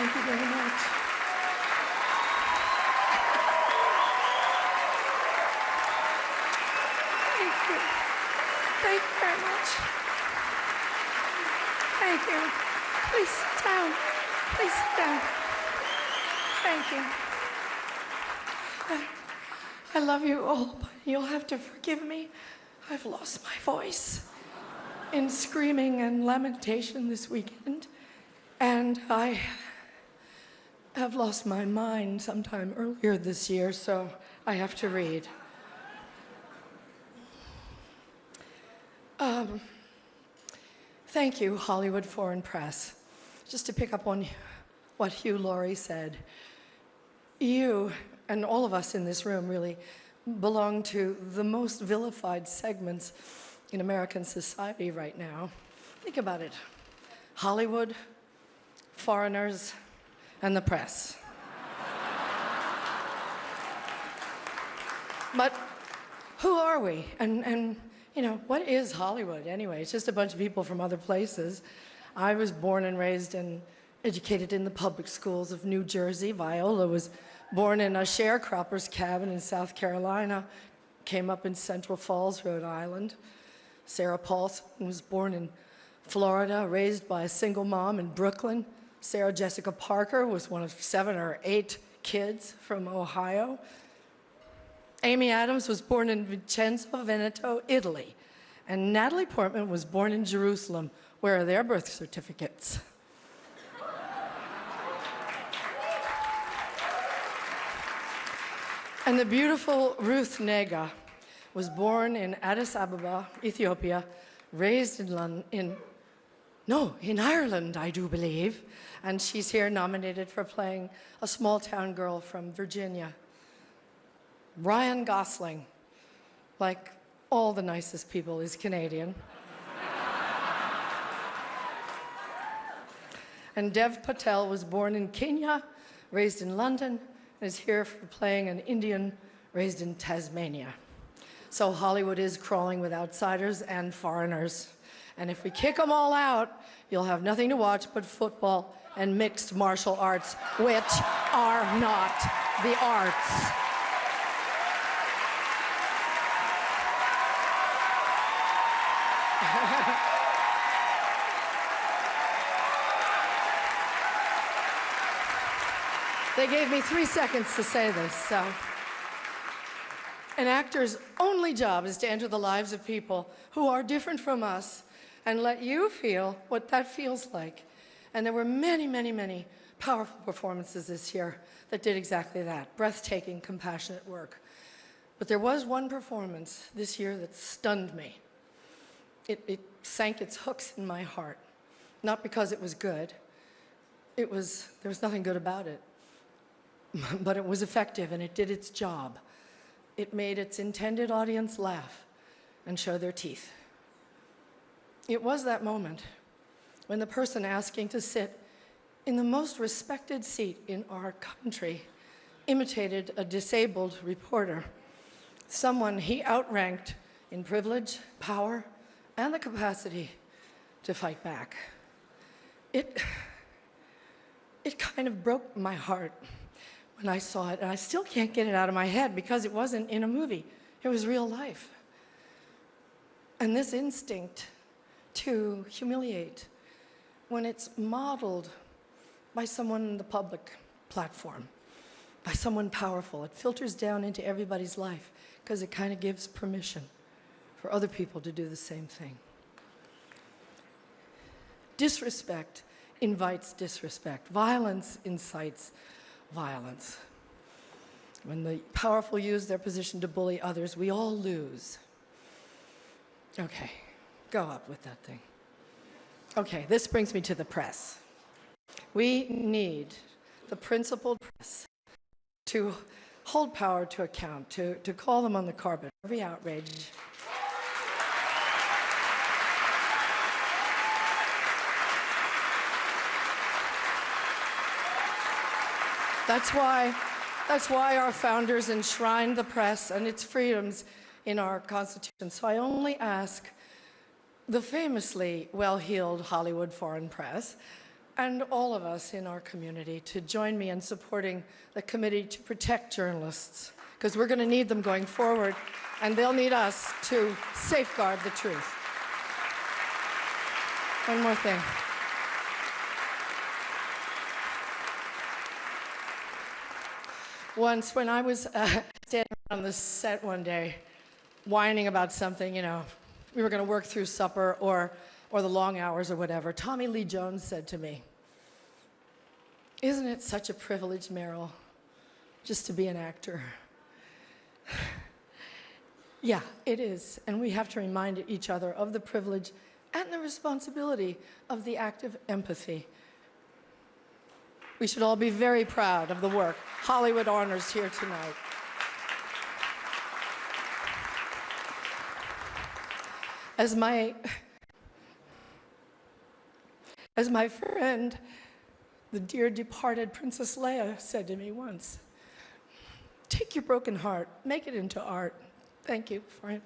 Thank you very much. Thank you. Thank you very much. Thank you. Please sit down. Please sit down. Thank you. I love you all, but you'll have to forgive me. I've lost my voice in screaming and lamentation this weekend, and I have lost my mind sometime earlier this year, so I have to read. Thank you, Hollywood Foreign Press. Just to pick up on what Hugh Laurie said, you and all of us in this room really belong to the most vilified segments in American society right now. Think about it. Hollywood, foreigners, and the press. But who are we? And you know, what is Hollywood anyway? It's just a bunch of people from other places. I was born and raised and educated in the public schools of New Jersey. Viola was born in a sharecropper's cabin in South Carolina, came up in Central Falls, Rhode Island. Sarah Paulson was born in Florida, raised by a single mom in Brooklyn. Sarah Jessica Parker was one of 7 or 8 kids from Ohio. Amy Adams was born in Vicenza, Veneto, Italy. And Natalie Portman was born in Jerusalem. Where are their birth certificates? And the beautiful Ruth Nega was born in Addis Ababa, Ethiopia, raised in Ireland, I do believe. And she's here nominated for playing a small-town girl from Virginia. Ryan Gosling, like all the nicest people, is Canadian. And Dev Patel was born in Kenya, raised in London, and is here for playing an Indian raised in Tasmania. So Hollywood is crawling with outsiders and foreigners. And if we kick them all out, you'll have nothing to watch but football and mixed martial arts, which are not the arts. They gave me 3 seconds to say this, so. An actor's only job is to enter the lives of people who are different from us and let you feel what that feels like. And there were many, many, many powerful performances this year that did exactly that, breathtaking, compassionate work. But there was one performance this year that stunned me. It sank its hooks in my heart, not because it was good. There was nothing good about it. But it was effective, and it did its job. It made its intended audience laugh and show their teeth. It was that moment when the person asking to sit in the most respected seat in our country imitated a disabled reporter, someone he outranked in privilege, power, and the capacity to fight back. It kind of broke my heart when I saw it, and I still can't get it out of my head because it wasn't in a movie. It was real life. And this instinct to humiliate, when it's modeled by someone in the public platform, by someone powerful, it filters down into everybody's life because it kind of gives permission for other people to do the same thing. Disrespect invites disrespect. Violence incites violence. When the powerful use their position to bully others, we all lose. Okay, go up with that thing. Okay, this brings me to the press. We need the principled press to hold power to account, to call them on the carpet, every outrage. That's why our founders enshrined the press and its freedoms in our Constitution. So I only ask the famously well-heeled Hollywood Foreign Press and all of us in our community to join me in supporting the Committee to Protect Journalists, because we're going to need them going forward, and they'll need us to safeguard the truth. One more thing. Once, when I was standing on the set one day, whining about something, we were going to work through supper or the long hours or whatever, Tommy Lee Jones said to me, "Isn't it such a privilege, Meryl, just to be an actor?" Yeah, it is, and we have to remind each other of the privilege and the responsibility of the act of empathy. We should all be very proud of the work Hollywood honors here tonight. As my friend, the dear departed Princess Leia, said to me once, "Take your broken heart, make it into art." Thank you for it.